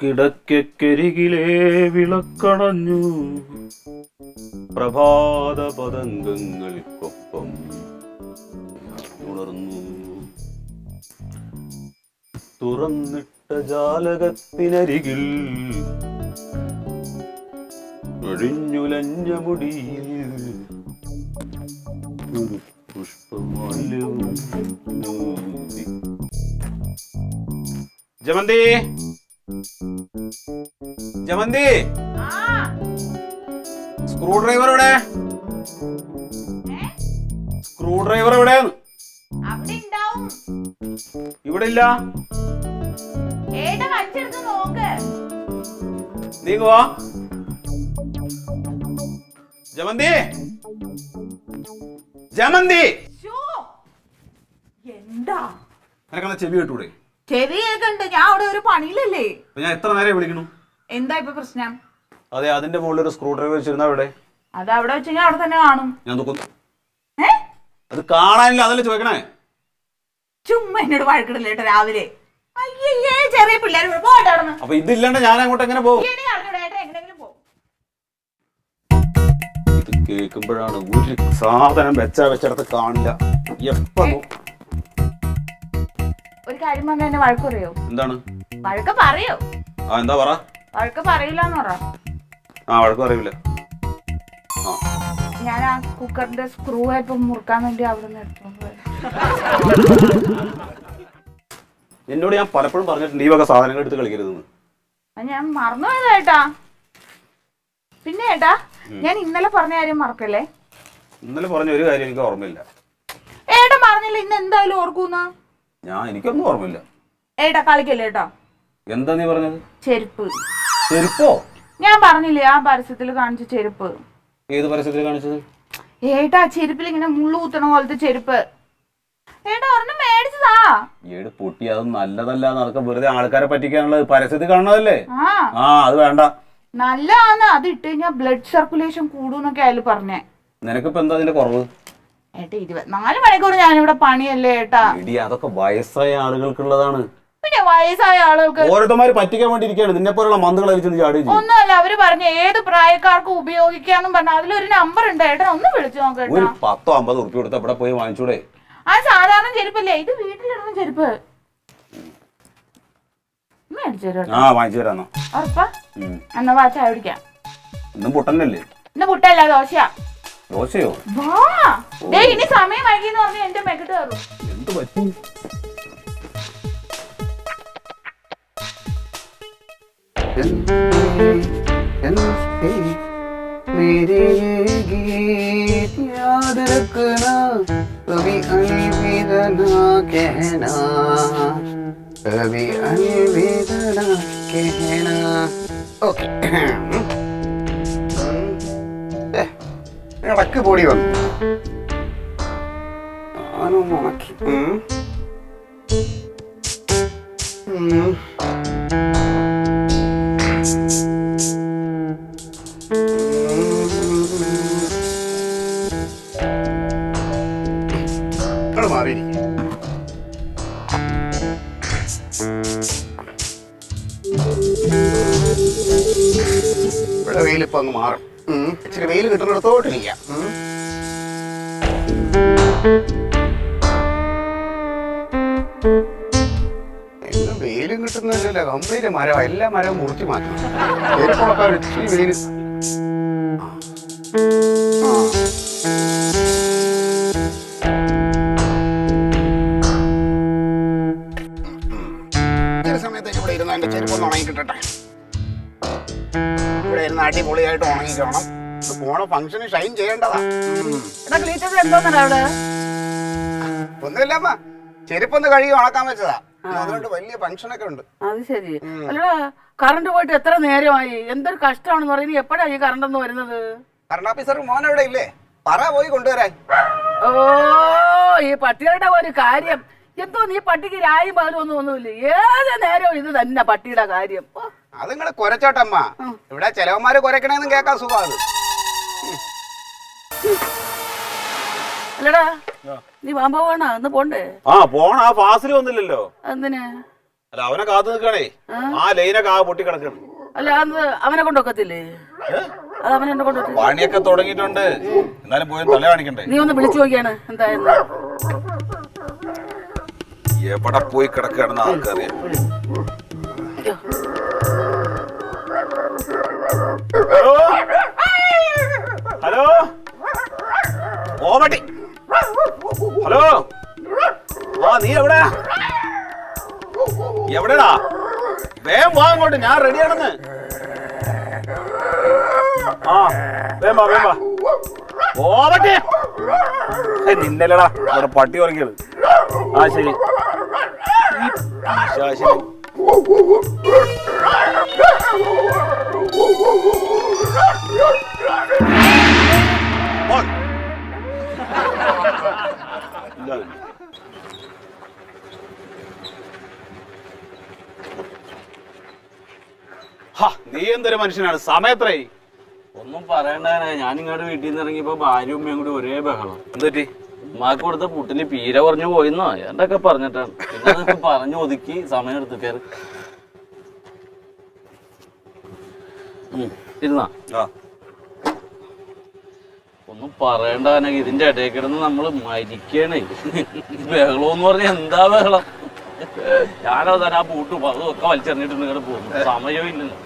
കിടക്കരികിലേ വിളക്കണഞ്ഞു പ്രഭാത പതംഗങ്ങൾക്കൊപ്പം ഉണർന്നു. തുറന്നിട്ട ജാലകത്തിനരികിൽ ഒഴിഞ്ഞുലഞ്ഞ മുടിയിൽ ഒരു പുഷ്പമാല്യവും ഊതി. ജമന്തി, ജമന്തി, സ്ക്രൂ ഡ്രൈവർ എവിടെ? സ്ക്രൂ ഡ്രൈവർ എവിടെ? ഇവിടെ ഇല്ല. നീങ്ങുവാ. ജമന്തി, ജമന്തി, എന്താ നിനക്കെന്താ ചെവി കേട്ടൂടെ? ചെവി കേൾക്കണ്ട്. ഞാൻ അവിടെ ഒരു പണിയിലല്ലേ. ഞാൻ എത്ര നേരം വിളിക്കണു? എന്താ ഇപ്പൊ പ്രശ്നം? അതെ, അതിന്റെ മുകളിൽ ഒരു സ്ക്രൂ ഡ്രൈവർ വെച്ചിരുന്ന അവിടെ. അത് അവിടെ വെച്ചാൽ അവിടെ തന്നെ കാണും. ഞാൻ നോക്കുന്നു. അത് കാണാനില്ല, അതല്ലേ ചോദിക്കണേ. ചുമ്മാ എന്നോട് വഴക്കിടില്ലേട്ടോ രാവിലെ. അയ്യേ, ചെറിയ പിള്ളേർ. അപ്പൊ ഇതില്ലാണ്ട് ഞാൻ അങ്ങോട്ട് എങ്ങനെ പോകും? ഇത് കേൾക്കുമ്പോഴാണ് ഒരു സാധനം വെച്ചിടത്ത് കാണില്ല. എപ്പോ ഒരു കാര്യം പറഞ്ഞ എന്നെ വഴക്ക് പറയോ? എന്താണ് വഴക്ക് പറയോ? ആ, എന്താ പറ. വഴക്ക് പറയില്ലെന്ന് പറ. ആ, വഴക്ക് പറയൂല. ഞാൻ ആ കുക്കറിന്റെ സ്ക്രൂ ഇപ്പൊ മുറുക്കാൻ വേണ്ടി അവിടെ നിന്ന് എടുത്തോണ്ട് പോയി. എന്നോട് ഞാൻ പലപ്പോഴും പറഞ്ഞിട്ടുണ്ട് ഈ വക സാധനങ്ങൾ എടുത്ത് കളിക്കരുതെന്ന്. ഞാൻ മറന്നുപോയതാ ഏട്ടാ. പിന്നെ ഏട്ടാ, ഞാൻ ഇന്നലെ പറഞ്ഞ കാര്യം മറക്കല്ലേ? ഇന്നലെ പറഞ്ഞ ഒരു കാര്യം എനിക്ക് ഓർമ്മയില്ല. ഏട്ടാ പറഞ്ഞില്ല ഇന്ന് എന്തായാലും ഓർക്കൂന്ന. എനിക്കൊന്നും ഓർമ്മയില്ല. ഏട്ടാ കളിക്കല്ലേ ഏട്ടാ. എന്താ നീ പറഞ്ഞത്? ചെരുപ്പ്. ചെരുപ്പോ? ഞാൻ പറഞ്ഞില്ലേ ആ പരസ്യത്തിൽ കാണിച്ച ചെരുപ്പ്. ഏത് പരസ്യത്തിൽ കാണിച്ചത്? ഏട്ടാ ചെരുപ്പിൽ ഇങ്ങനെ മുള്ളു കുത്തണ പോലത്തെ ചെരുപ്പ്. ഏട്ടാ ഒരെണ്ണം മേടിച്ചതാ. ഏട് പൊട്ടി, അത് നല്ലതല്ല. നടക്ക വെറുതെ ആൾക്കാരെ പറ്റിക്കാനുള്ളത് പരസ്യത്തിൽ കാണുന്നതല്ലേ. ആ, അത് വേണ്ട. നല്ലതാണ്. അത് ഇട്ട് കഴിഞ്ഞാൽ ബ്ലഡ് സർക്കുലേഷൻ കൂടുന്നൊക്കെ അയാൾ പറഞ്ഞേ. നിനക്കിപ്പോ എന്താ അതിന്റെ കുറവ്? ഏട്ടാ 24 മണിക്കൂർ ഞാനിവിടെ പണിയല്ലേ ഏട്ടാ. അതൊക്കെ വയസ്സായ ആളുകൾക്കുള്ളതാണ്. പിന്നെ വയസ്സായ ആളുകൾക്ക് ഓരോരുത്തന്മാര് പറ്റിക്കാൻ വേണ്ടി ഇരിക്കുകയാണ്. നിന്നെ പോലുള്ള മന്തുകളെ ചാടി. ഒന്നുമല്ല, അവര് പറഞ്ഞ ഏത് പ്രായക്കാർക്കും ഉപയോഗിക്കാന്നും പറഞ്ഞ അതിലൊരു നമ്പർ ഉണ്ട്. ഏട്ടാ ഒന്ന് വിളിച്ചു നോക്കട്ടെ. ഒരു 10-50 ഉറുപ്പിക കൊടുത്ത് അവിടെ പോയി വാങ്ങിച്ചൂടെ? ആ സാധാരണ ചെരുപ്പല്ലേ ഇത്? വീട്ടിലിടുന്ന ചെരുപ്പ്. ആ, വാങ്ങിച്ചു തരാന്നോ? ഉറപ്പാ? എന്നാ വാ ചായ കുടിക്കാം. ഇന്നും പുട്ടന്നല്ലേ? ഇന്ന് പുട്ടല്ല, ദോശയാ. ദോശയോ? വാ, ഇനി സമയം വൈകിന്ന് പറഞ്ഞ എന്റെ മെക്കിട്ട് കയറും. എന്ത് പറ്റി? मेरे गीत याद रखना, कभी अलविदा ना कहना, कभी अलविदा ना कहना. ഓക്കെ, ഇടക്ക് പൊടി വന്നു. ഞാനൊന്ന് ഉണക്കി. ഇവിടെ വെയിലിപ്പോ അങ്ങ് മാറും. ഇച്ചിരി വെയിൽ കിട്ടുന്നിടത്തോട്ടിരിക്കാം. ഇന്ന് വെയിലും കിട്ടുന്നില്ല. കംപ്ലീറ്റ് മരം, എല്ലാ മരവും മുറിച്ച് മാറ്റണം. വെയിലുള്ളക്കാർ ഇച്ചിരി വെയിൽ. സമയത്തേക്ക് ഇവിടെ ഇരുന്ന് അതിന്റെ ചെരുപ്പൊന്ന് ഉണങ്ങി കിട്ടട്ടെ. ഇവിടെ ഇരുന്ന് അടിപൊളിയായിട്ട് ഉണങ്ങിക്കണം. പോണ ഫംഗ്ഷന് ഷൈൻ ചെയ്യേണ്ടതാ. ഒന്നുമില്ല അമ്മ, ചെരുപ്പൊന്ന് കഴുകി ഉണക്കാൻ വെച്ചതാ. അതുകൊണ്ട് വലിയ ഫംഗ്ഷനൊക്കെ ഉണ്ട്. അത് ശരി. അല്ലടാ, കറണ്ട് പോയിട്ട് എത്ര നേരമായി? എന്തൊരു കഷ്ടമാണെന്ന് പറയുന്നത്. എപ്പോഴാ ഈ കറണ്ട് ഒന്ന് വരുന്നത്? കറണ്ട് ഓഫീസർ മോൻ എവിടെ ഇല്ലേ? പറ പോയി കൊണ്ടുവരാൻ. ഓ, ഈ പട്ടികളുടെ ഒരു കാര്യം. എന്തോ നീ പട്ടിക്ക് രായും പകലും ഒന്നുമില്ല. ഏത് നേരവും ഇത് തന്നെ പട്ടിയുടെ കാര്യം. അത് നിങ്ങള് കുരച്ചോട്ടമ്മ. ഇവിടെ ചെലവന്മാര് കുരക്കണേന്നും കേൾക്കാൻ സുഖം. അല്ലടാ, നീ വാമ്പ പോണ ഒന്ന് പോണ്ടേ? ആ പോണ. ആ ഫാസിൽ വന്നില്ലല്ലോ. എന്തിനാ? അല്ല അവനെ കാത്തു നിൽക്കണേ, ആ ലൈനൊക്കെ ആ പൊട്ടി കിടക്കണം. അല്ല അത് അവനെ കൊണ്ടൊക്കത്തില്ലേ? അത് അവനെ കൊണ്ടൊക്കെ പണിയൊക്കെ തുടങ്ങിയിട്ടുണ്ട്, എന്നാലും പോയി തല കാണിക്കണ്ടേ? നീ ഒന്ന് വിളിച്ചു നോക്കിയാണ് എന്തായെന്ന്. എവിടെ പോയി കിടക്കുകയാണെന്ന് ആർക്കറിയാം. ഹലോ ഓമട്ടി, ഹലോ. ആ നീ എവിടെയാ? എവിടെടാ? വേഗം വാ അങ്ങോട്ട്, ഞാൻ റെഡിയാണെന്ന്. ആ വേഗം വാ, വേഗം വാ. ഓമട്ടി നിന്നല്ലടാ അവിടെ പട്ടി ഉറങ്ങിയത്. ആ ശരി. ശരി. നീ എന്തൊരു മനുഷ്യനാണ്, സമയത്രേ. ഒന്നും പറയണ്ടാനെ, ഞാൻ ഇങ്ങോട്ട് വീട്ടിൽ നിന്ന് ഇറങ്ങിയപ്പോ ഭാര്യ ഉമ്മയും കൂടി ഒരേ ബഹളം. എന്തുപറ്റി? ഉമ്മാക്ക് കൊടുത്ത പുട്ടിന് പീര പറഞ്ഞു പോയിന്നോ എന്തൊക്കെ പറഞ്ഞിട്ടാണ്. പിന്നെ അതൊക്കെ പറഞ്ഞു ഒതുക്കി സമയം എടുത്ത് കയറി ഇരുന്നാ. ഒന്നും പറയണ്ടാനെ, ഇതിന്റെ ഇടയിൽ കിടന്ന് നമ്മള് മരിക്കണേ. ബഹളമെന്ന് പറഞ്ഞ എന്താ ബഹളം? ഞാനോ തന്നെ ആ പൂട്ടും അതും ഒക്കെ വലിച്ചെറിഞ്ഞിട്ട് ഇങ്ങോട്ട് പോകുന്നു, സമയവും ഇല്ലല്ലോ.